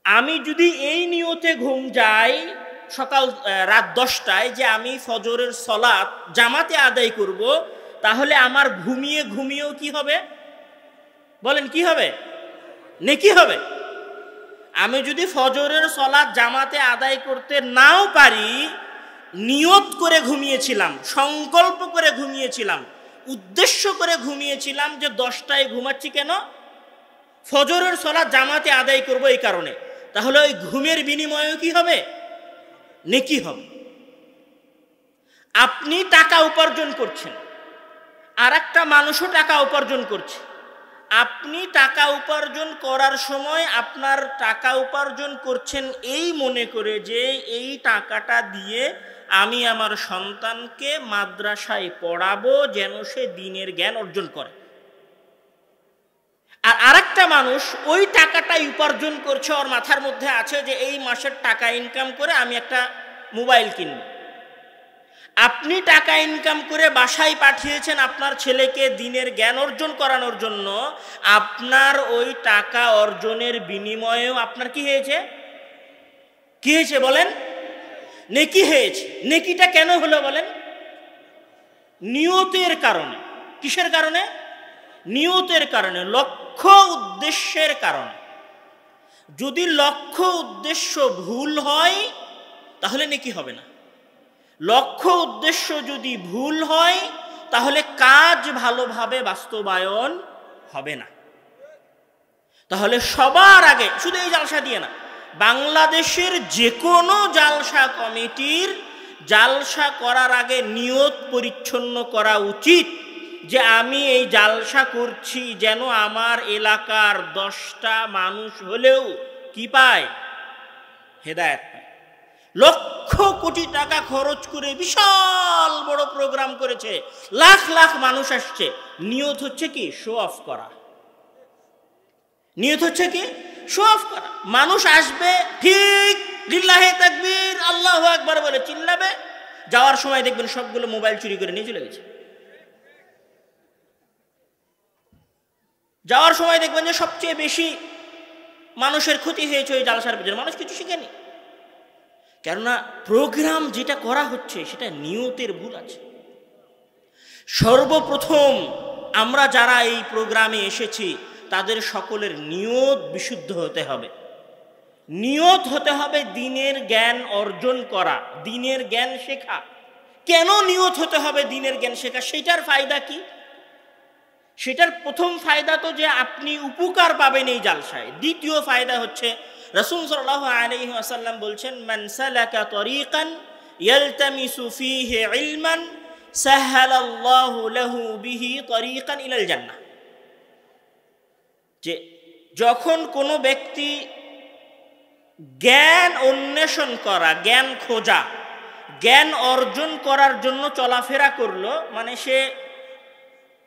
আমি যদি এই নিয়তে ঘুম যাই সকাল রাত 10টায় যে আমি ফজরের সলাত জামাতে আদায় করব, তাহলে আমার ঘুমিয়ে ঘুমিয়েও কি হবে বলেন? কি হবে? নেকি হবে। আমি যদি ফজরের সলাত জামাতে আদায় করতে নাও পারি, নিয়ত করে ঘুমিয়েছিলাম, সংকল্প করে ঘুমিয়েছিলাম, উদ্দেশ্য করে ঘুমিয়েছিলাম যে 10টায় ঘুমাচ্ছি কেন, ফজরের সলাত জামাতে আদায় করব এই কারণে, তাহলে ওই ঘুমের বিনিময়েও কি হবে? নেকি হবে। আপনি টাকা উপার্জন করছেন, আর একটা মানুষও টাকা উপার্জন করছে। আপনি টাকা উপার্জন করার সময় আপনার টাকা উপার্জন করছেন এই মনে করে যে এই টাকাটা দিয়ে আমি আমার সন্তানকে মাদ্রাসায় পড়াবো যেন সে দ্বীনের জ্ঞান অর্জন করে। আর আরেকটা মানুষ ওই টাকাটাই উপার্জন করছে, ওর মাথার মধ্যে আছে যে এই মাসের টাকা ইনকাম করে আমি একটা মোবাইল কিনব। আপনি টাকা ইনকাম করে বাসায় পাঠিয়েছেন আপনার ছেলেকে দ্বীনের জ্ঞান অর্জন করানোর জন্য। আপনার ওই টাকা অর্জনের বিনিময়েও আপনার কি হয়েছে? কি হয়েছে বলেন? নেকি হয়েছে। নেকিটা কেন হলো বলেন? নিয়তের কারণে। কিসের কারণে? নিয়তের কারণে, লক্ষ্য উদ্দেশ্যের কারণে। যদি লক্ষ্য উদ্দেশ্য ভুল হয় তাহলে নেকি হবে না। লক্ষ্য উদ্দেশ্য যদি ভুল হয় তাহলে কাজ ভালোভাবে বাস্তবায়ন হবে না। তাহলে সবার আগে, শুধু এই জালসা দিয়ে না, বাংলাদেশের যে কোনো জালসা কমিটির জালসা করার আগে নিয়ত পরিচ্ছন্ন করা উচিত যে আমি এই জালসা করছি যেন আমার এলাকার 10টা মানুষ হলেও কি পায়? হেদায়েত পায়। লক্ষ কোটি টাকা খরচ করে বিশাল বড় প্রোগ্রাম করেছে, লাখ লাখ মানুষ আসছে, নিয়ত হচ্ছে কি? শো অফ করা। নিয়ত হচ্ছে কি? শো অফ করা। মানুষ আসবে ঠিক লিল্লাহে তাকবীর আল্লাহু আকবার বলে চিল্লাবে, যাওয়ার সময় দেখবেন সবগুলো মোবাইল চুরি করে নিয়ে চলে গেছে। যাওয়ার সময় দেখবেন যে সবচেয়ে বেশি মানুষের ক্ষতি হয়েছে ওই জালসার পেছনে, মানুষ কিছু শিখেনি। কেননা প্রোগ্রাম যেটা করা হচ্ছে সেটা নিয়তের ভুল আছে। সর্বপ্রথম আমরা যারা এই প্রোগ্রামে এসেছি তাদের সকলের নিয়ত বিশুদ্ধ হতে হবে। নিয়ত হতে হবে দ্বীনের জ্ঞান অর্জন করা, দ্বীনের জ্ঞান শেখা। কেন নিয়ত হতে হবে দ্বীনের জ্ঞান শেখা? সেটার ফায়দা কি? সেটার প্রথম ফায়দা তো যে আপনি উপকার পাবেন এই জালসায়। দ্বিতীয় ফায়দা হচ্ছে রাসূল সাল্লাল্লাহু আলাইহি ওয়াসাল্লাম বলছেন, মান সালাকা তরিকান ইয়ালতামিসু ফীহি ইলমান সাহালাল্লাহু লাহু বিহি তরিকান ইলাল জান্নাহ। যে যখন কোনো ব্যক্তি জ্ঞান অন্বেষণ করা, জ্ঞান খোঁজা, জ্ঞান অর্জন করার জন্য চলাফেরা করলো, মানে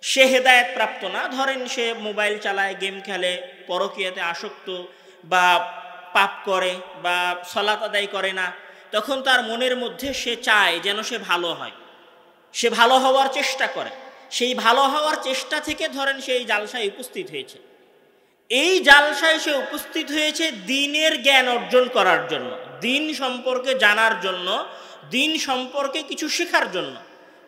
সে হেদায়েত প্রাপ্ত না, ধরেন সে মোবাইল চালায়, গেম খেলে, পরকীয়াতে আসক্ত, বা পাপ করে, বা সালাত আদায় করে না, তখন তার মনের মধ্যে সে চায় যেন সে ভালো হয়, সে ভালো হওয়ার চেষ্টা করে। সেই ভালো হওয়ার চেষ্টা থেকে ধরেন সে এই জালসায় উপস্থিত হয়েছে। এই জালসায় সে উপস্থিত হয়েছে দ্বীনের জ্ঞান অর্জন করার জন্য, দ্বীন সম্পর্কে জানার জন্য, দ্বীন সম্পর্কে কিছু শেখার জন্য।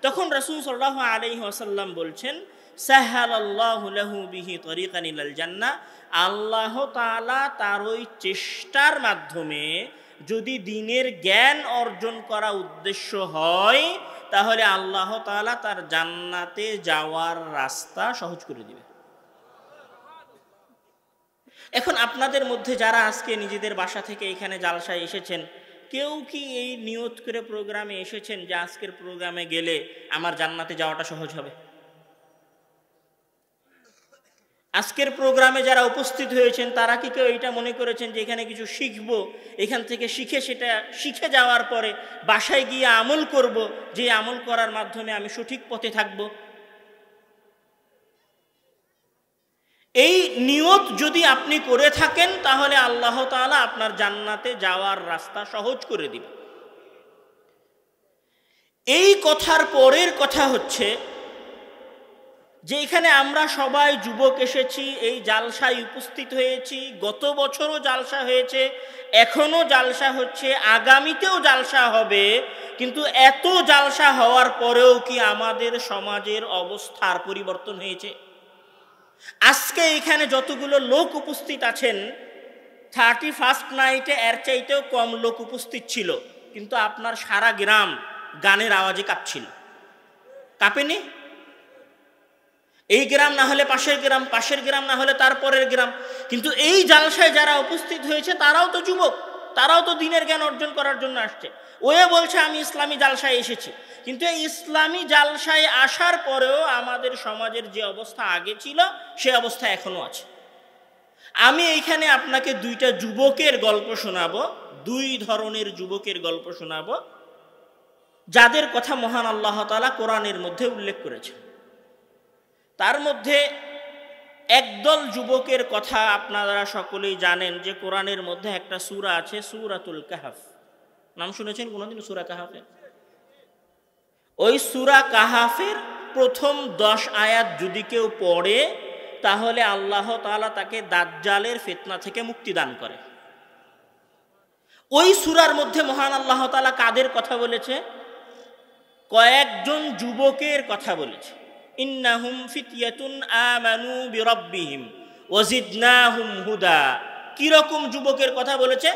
তখন রাসূল সাল্লাল্লাহু আলাইহি ওয়াসাল্লাম বলছেন, সাহালাল্লাহু লাহু বিহি তরিকান ইলাল জান্নাহ। আল্লাহ তাআলা তার ওই চেষ্টার মাধ্যমে যদি দ্বীনের জ্ঞান অর্জন করা উদ্দেশ্য হয় তাহলে আল্লাহ তাআলা তার জান্নাতে যাওয়ার রাস্তা সহজ করে দিবে। এখন আপনাদের মধ্যে যারা আজকে নিজেদের বাসা থেকে এখানে জালসায় এসেছেন, কেউ কি এই নিয়ত করে প্রোগ্রামে এসেছেন যে আজকের প্রোগ্রামে গেলে আমার জান্নাতে যাওয়াটা সহজ হবে? আজকের প্রোগ্রামে যারা উপস্থিত হয়েছেন তারা কি কেউ এটা মনে করেছেন যে এখানে কিছু শিখবো, এখান থেকে শিখে যাওয়ার পরে বাসায় গিয়ে আমল করব, যে আমল করার মাধ্যমে আমি সঠিক পথে থাকব? এই নিয়ত যদি আপনি করে থাকেন তাহলে আল্লাহ তাআলা আপনার জান্নাতে যাওয়ার রাস্তা সহজ করে দিবে। এই কথার পরের কথা হচ্ছে যে এখানে আমরা সবাই যুবক এসেছি, এই জালসায় উপস্থিত হয়েছি, গত বছরও জালসা হয়েছে, এখনো জালসা হচ্ছে, আগামীতেও জালসা হবে, কিন্তু এত জালসা হওয়ার পরেও কি আমাদের সমাজের অবস্থার পরিবর্তন হয়েছে? আজকে এখানে যতগুলো লোক উপস্থিত আছেন, 31st নাইটে এর চাইতেও কম লোক উপস্থিত ছিল, কিন্তু আপনার সারা গ্রাম গানের আওয়াজে কাঁপছিল। কাঁপেনি? এই গ্রাম না হলে পাশের গ্রাম, পাশের গ্রাম না হলে তারপরের গ্রাম, কিন্তু এই জালসায় যারা উপস্থিত হয়েছে তারাও তো যুবক, তারাও তো দ্বীনের জ্ঞান অর্জন করার জন্য আসছে। ওয়ে বলছে আমি ইসলামী জালসায় এসেছি, কিন্তু এই ইসলামী জালসায় আসার পরেও আমাদের সমাজের যে অবস্থা আগে ছিল সে অবস্থা এখনো আছে। আমি এইখানে আপনাকে দুইটা যুবকের গল্প শোনাবো, দুই ধরনের যুবকের গল্প শোনাবো, যাদের কথা মহান আল্লাহ তাআলা কোরআনের মধ্যে উল্লেখ করেছেন। তার মধ্যে একদল যুবকের কথা আপনারা সকলেই জানেন যে কোরআনের মধ্যে একটা সূরা আছে, সূরাতুল কাহফ। নাম শুনেছেন কোনোদিন সূরা কাহফের? ওই সূরা কাহফের প্রথম 10 আয়াত যদি কেউ পড়ে তাহলে আল্লাহ তাআলা তাকে দাজ্জালের ফিতনা থেকে মুক্তি দান করে। ওই সূরার মধ্যে মহান আল্লাহ তাআলা কাদের কথা বলেছে? কয়েকজন যুবকের কথা বলেছে। ইন্নাহুম ফিতয়াতুন আমানু বিরাব্বিহিম ওয়াজিদনাহুম হুদা। কিরকম যুবকের কথা বলেছে?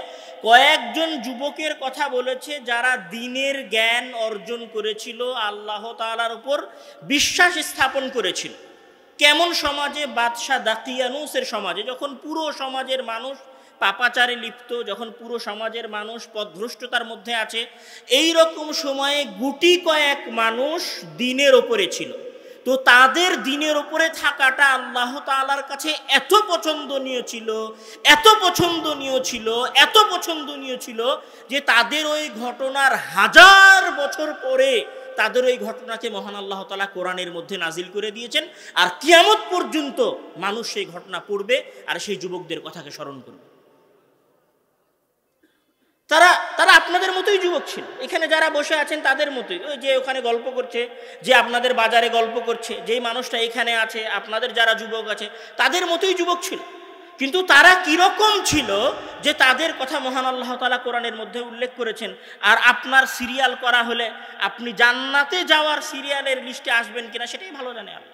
কয়েকজন যুবকের কথা বলেছে যারা দ্বীনের জ্ঞান অর্জন করেছিল, আল্লাহ তাআলার উপর বিশ্বাস স্থাপন করেছিল। কেমন সমাজে? বাদশাহ দাকিয়ানুসের সমাজে, যখন পুরো সমাজের মানুষ পাপাচারে লিপ্ত, যখন পুরো সমাজের মানুষ পথভ্রষ্টতার মধ্যে আছে, এই রকম সময়ে গুটি কয়েক মানুষ দ্বীনের ওপরে ছিল। তো তাদের দ্বীনের ওপরে থাকাটা আল্লাহ তাআলার কাছে এত পছন্দনীয় ছিল, এত পছন্দনীয় ছিল, এত পছন্দনীয় ছিল যে তাদের ওই ঘটনার 1000 বছর পরে তাদের ওই ঘটনাকে মহান আল্লাহ তাআলা কোরআনের মধ্যে নাজিল করে দিয়েছেন। আর কিয়ামত পর্যন্ত মানুষ সেই ঘটনা পড়বে আর সেই যুবকদের কথাকে স্মরণ করবে। তারা আপনাদের মতোই যুবক ছিল। এখানে যারা বসে আছেন তাদের মতোই, ওই যে ওখানে গল্প করছে, যে আপনাদের বাজারে গল্প করছে, যেই মানুষটা এখানে আছে, আপনাদের যারা যুবক আছে তাদের মতোই যুবক ছিল। কিন্তু তারা কিরকম ছিল যে তাদের কথা মহান আল্লাহ তাআলা কোরআনের মধ্যে উল্লেখ করেছেন। আর আপনার সিরিয়াল করা হলে আপনি জান্নাতে যাওয়ার সিরিয়ালের লিস্টে আসবেন কিনা সেটাই ভালো জানে আল্লাহ।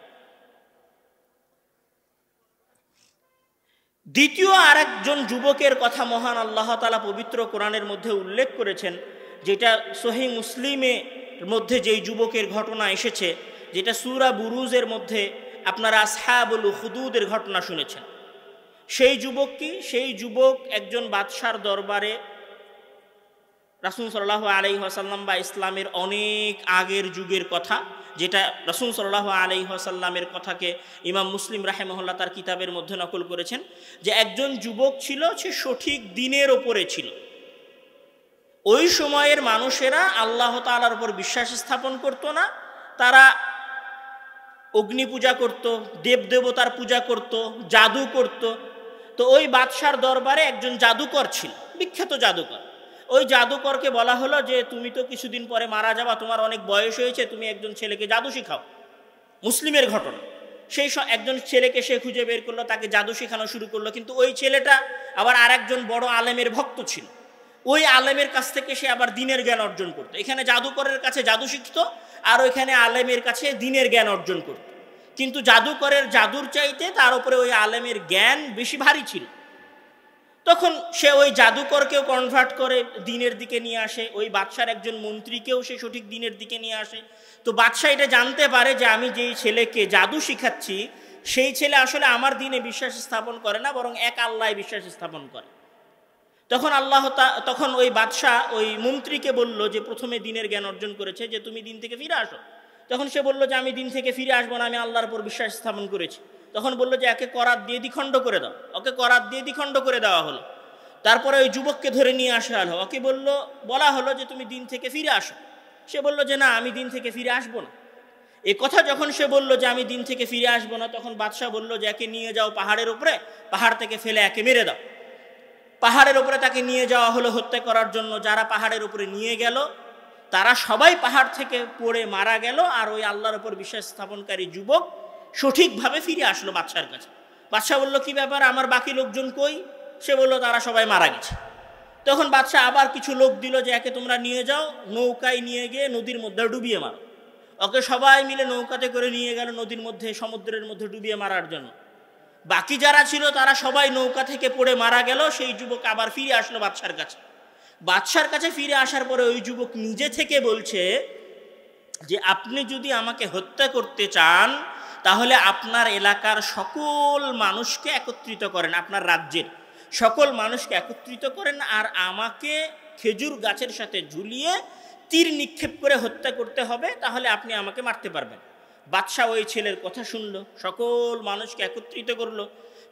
দ্বিতীয় আরেকজন যুবকের কথা মহান আল্লাহ তাআলা পবিত্র কোরআনের মধ্যে উল্লেখ করেছেন, যেটা সহিহ মুসলিমের মধ্যে যেই যুবকের ঘটনা এসেছে, যেটা সূরা বুরুজের মধ্যে আপনারা আসহাবুল উখদুদের ঘটনা শুনেছেন। সেই যুবক কি? সেই যুবক একজন বাদশার দরবারে রাসূল সাল্লাল্লাহু আলাইহি ওয়াসাল্লাম বা ইসলামের অনেক আগের যুগের কথা, যেটা রাসূল সাল্লাল্লাহু আলাইহি ওয়াসাল্লামের কথাকে ইমাম মুসলিম রাহিমাহুল্লাহ তার কিতাবের মধ্যে নকল করেছেন, যে একজন যুবক ছিল, সে সঠিক দ্বীনের ওপরে ছিল। ওই সময়ের মানুষেরা আল্লাহ তাআলার উপর বিশ্বাস স্থাপন করত না, তারা অগ্নি পূজা করত, দেবদেবতার পূজা করত, জাদু করত। তো ওই বাদশার দরবারে একজন জাদুকর ছিল, বিখ্যাত জাদুকর। ওই জাদুকরকে বলা হলো যে তুমি তো কিছুদিন পরে মারা যাবা, তোমার অনেক বয়স হয়েছে, তুমি একজন ছেলেকে জাদু শিখাও। মুসলিমের ঘটনা। সেই একজন ছেলেকে সে খুঁজে বের করলো, তাকে জাদু শেখানো শুরু করলো। কিন্তু ওই ছেলেটা আবার আরেকজন বড় আলেমের ভক্ত ছিল। ওই আলেমের কাছ থেকে সে আবার দ্বীনের জ্ঞান অর্জন করতো। এখানে জাদুকরের কাছে জাদু শিখতো, আর ওইখানে আলেমের কাছে দ্বীনের জ্ঞান অর্জন করত। কিন্তু জাদুকরের জাদুর চাইতে তার উপরে ওই আলেমের জ্ঞান বেশি ভারী ছিল। তখন সে ওই জাদুকরকেও কনভার্ট করে দ্বীনের দিকে নিয়ে আসে, ওই বাদশার একজন মন্ত্রীকেও সে সঠিক দ্বীনের দিকে নিয়ে আসে। তো বাদশাহ এটা জানতে পারে যে আমি যেই ছেলেকে জাদু শিখাচ্ছি সেই ছেলে আসলে আমার দ্বীনে বিশ্বাস স্থাপন করে না, বরং এক আল্লাহয় বিশ্বাস স্থাপন করে। তখন ওই বাদশাহ ওই মন্ত্রীকে বলল যে প্রথমে দ্বীনের জ্ঞান অর্জন করেছে, যে তুমি দ্বীন থেকে ফিরে আসো। তখন সে বলল যে আমি দ্বীন থেকে ফিরে আসবো না, আমি আল্লাহর উপর বিশ্বাস স্থাপন করেছি। তখন বলল যে একে করাত দিয়ে দ্বিখণ্ড করে দাও। ওকে করাত দিয়ে দ্বিখণ্ড করে দেওয়া হলো। তারপরে ওই যুবককে ধরে নিয়ে আসা হলো, ওকে বলা হলো যে তুমি দ্বীন থেকে ফিরে আসো। সে বলল যে না, আমি দ্বীন থেকে ফিরে আসবো না। এ কথা যখন সে বলল যে আমি দ্বীন থেকে ফিরে আসবো না, তখন বাদশাহ বলল যে একে নিয়ে যাও পাহাড়ের উপরে, পাহাড় থেকে ফেলে একে মেরে দাও। পাহাড়ের উপরে তাকে নিয়ে যাওয়া হলো হত্যা করার জন্য। যারা পাহাড়ের উপরে নিয়ে গেল তারা সবাই পাহাড় থেকে পড়ে মারা গেল, আর ওই আল্লাহর উপর বিশ্বাস স্থাপনকারী যুবক সঠিকভাবে ফিরে আসলো বাদশার কাছে। বাদশাহ বলল, কি ব্যাপার, আমার বাকি লোকজন কই? সে বলল, তারা সবাই মারা গেছে। তখন বাদশাহ আবার কিছু লোক দিল যে একে তোমরা নিয়ে যাও, নৌকায় নিয়ে গিয়ে নদীর মধ্যে ডুবিয়ে মারো। ওকে সবাই মিলে নৌকাতে করে নিয়ে গেল নদীর মধ্যে, সমুদ্রের মধ্যে ডুবিয়ে মারার জন্য। বাকি যারা ছিল তারা সবাই নৌকা থেকে পড়ে মারা গেল। সেই যুবক আবার ফিরে আসলো বাদশার কাছে। বাদশার কাছে ফিরে আসার পরে ওই যুবক নিজে থেকে বলছে যে আপনি যদি আমাকে হত্যা করতে চান তাহলে আপনার এলাকার সকল মানুষকে একত্রিত করেন, আপনার রাজ্যের সকল মানুষকে একত্রিত করেন, আর আমাকে খেজুর গাছের সাথে ঝুলিয়ে তীর নিক্ষেপ করে হত্যা করতে হবে, তাহলে আপনি আমাকে মারতে পারবেন। বাদশাহ ওই ছেলের কথা শুনল, সকল মানুষকে একত্রিত করলো।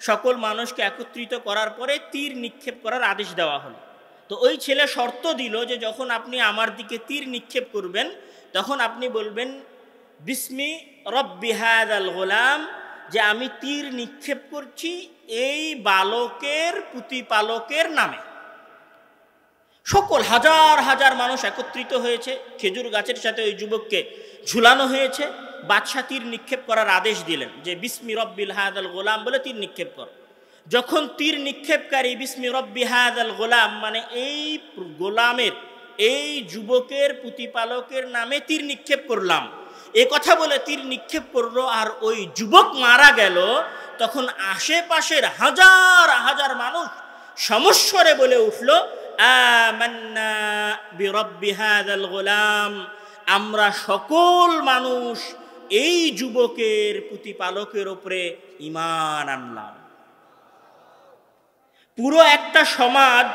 সকল মানুষকে একত্রিত করার পরে তীর নিক্ষেপ করার আদেশ দেওয়া হলো। তো ওই ছেলে শর্ত দিল যে যখন আপনি আমার দিকে তীর নিক্ষেপ করবেন তখন আপনি বলবেন বিসমি রব্বি হাযাল গোলাম, যে আমি তীর নিক্ষেপ করছি এই বালকের প্রতিপালকের নামে। সকল হাজার হাজার মানুষ একত্রিত হয়েছে, খেজুর গাছের সাথে ওই যুবককে ঝুলানো হয়েছে। বাদশাহ তীর নিক্ষেপ করার আদেশ দিলেন যে বিসমি রব্বিল হাযাল গোলাম বলে তীর নিক্ষেপ কর। যখন তীর নিক্ষেপকারী বিসমি রব্বি হাযাল গোলাম মানে এই গোলামের, এই যুবকের প্রতিপালকের নামে তীর নিক্ষেপ করলাম, এ কথা বলে তীর নিক্ষেপ করলো আর ওই যুবক মারা গেল, তখন আশেপাশের হাজার হাজার মানুষ সমস্বরে বলে উঠল, আমান্না বিরব্বি হাযাল গোলাম, আমরা সকল মানুষ এই যুবকের প্রতিপালকের উপরে ঈমান আনলাম। পুরো একটা সমাজ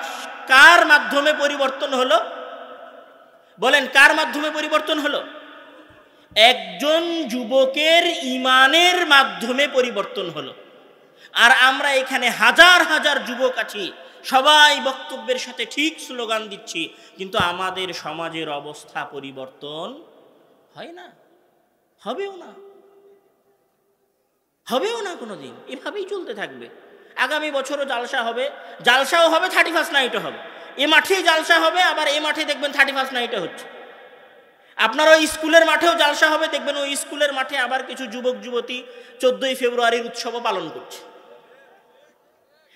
কার মাধ্যমে পরিবর্তন হলো? বলেন, কার মাধ্যমে পরিবর্তন হলো? একজন যুবকের ঈমানের মাধ্যমে পরিবর্তন হলো। আর আমরা এখানে হাজার হাজার যুবক আছি, সবাই বক্তব্যের সাথে ঠিক স্লোগান দিচ্ছি, কিন্তু আমাদের সমাজের অবস্থা পরিবর্তন হয় না, হবেও না, হবেও না কোনোদিন। এভাবেই চলতে থাকবে। আগামী বছরও জালসা হবে, জালসাও হবে, 31st নাইটও হবে। এ মাঠেই জালসা হবে, আবার এ মাঠে দেখবেন 31st নাইটে হচ্ছে। আপনার ওই স্কুলের মাঠেও জালসা হবে, দেখবেন ওই স্কুলের মাঠে আবার কিছু যুবক যুবতী 14ই ফেব্রুয়ারির উৎসবও পালন করছে।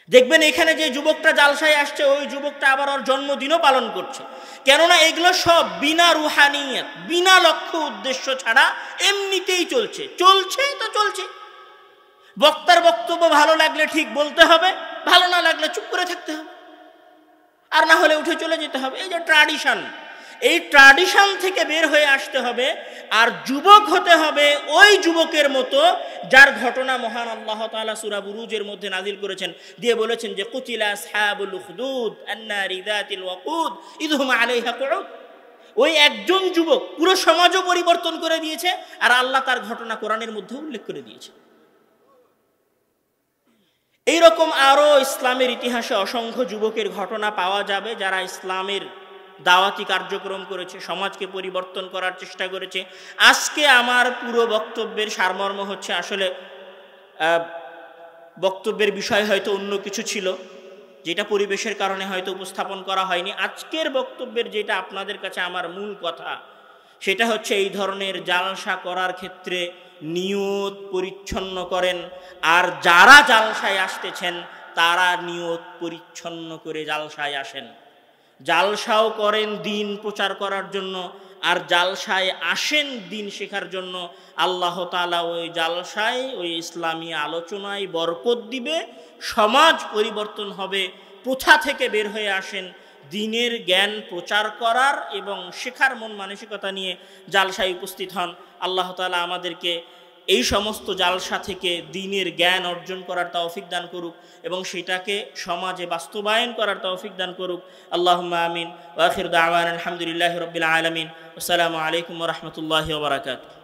দেখবেন এখানে যে যুবকটা জালসায় আসছে ওই যুবকটা আবার ওর জন্মদিনও পালন করছে। কেননা এগুলো সব বিনা রুহানিয়ত, বিনা লক্ষ্য উদ্দেশ্য ছাড়া এমনিতেই চলছে। চলছে তো চলছে। বক্তার বক্তব্য ভালো লাগলে ঠিক বলতে হবে, ভালো না লাগলে চুপ করে থাকতে হবে, আর না হলে উঠে চলে যেতে হবে। এই যে ট্র্যাডিশন, এই ট্র্যাডিশন থেকে বের হয়ে আসতে হবে। আর যুবক হতে হবে ওই যুবকের মতো যার ঘটনা মহান আল্লাহ তাআলা সূরা বুরুজের মধ্যে নাজিল করেছেন, দিয়ে বলেছেন যে কুতিলা আসহাবুল উখদুদ আন-নারি যাতিল ওয়াকুদ ইয হুম আলাইহা কুউদ। ওই একজন যুবক পুরো সমাজও পরিবর্তন করে দিয়েছে, আর আল্লাহ তার ঘটনা কোরআনের মধ্যে উল্লেখ করে দিয়েছে। এইরকম আরও ইসলামের ইতিহাসে অসংখ্য যুবকের ঘটনা পাওয়া যাবে যারা ইসলামের দাওয়াতি কার্যক্রম করেছে, সমাজকে পরিবর্তন করার চেষ্টা করেছে। আজকে আমার পুরো বক্তব্যের সারমর্ম হচ্ছে, আসলে বক্তব্যের বিষয় হয়তো অন্য কিছু ছিল, যেটা পরিবেশের কারণে হয়তো উপস্থাপন করা হয়নি। আজকের বক্তব্যের যেটা আপনাদের কাছে আমার মূল কথা, সেটা হচ্ছে এই ধরনের জালসা করার ক্ষেত্রে নিয়ত পরিচ্ছন্ন করেন। আর যারা জালসায় আসতেছেন তারা নিয়ত পরিচ্ছন্ন করে জালসায় আসেন। জালসাও করেন দিন প্রচার করার জন্য, আর জালসায় আসেন দিন শেখার জন্য। আল্লাহ তাআলা ওই জালসায়, ওই ইসলামী আলোচনায় বরকত দিবে, সমাজ পরিবর্তন হবে। প্রথা থেকে বের হয়ে আসেন, দিনের জ্ঞান প্রচার করার এবং শেখার মন মানসিকতা নিয়ে জালসায় উপস্থিত হন। আল্লাহ তাআলা আমাদেরকে এই সমস্ত জালসা থেকে দিনের জ্ঞান অর্জন করার তৌফিক দান করুক এবং সেটাকে সমাজে বাস্তবায়ন করার তৌফিক দান করুক। আল্লাহুম্মা আমিন। ওয়া আখিরু দাওয়ানা আলহামদুলিল্লাহি রাব্বিল আলামিন। আসসালামু আলাইকুম ওয়া রাহমাতুল্লাহি ওয়া বারাকাতুহু।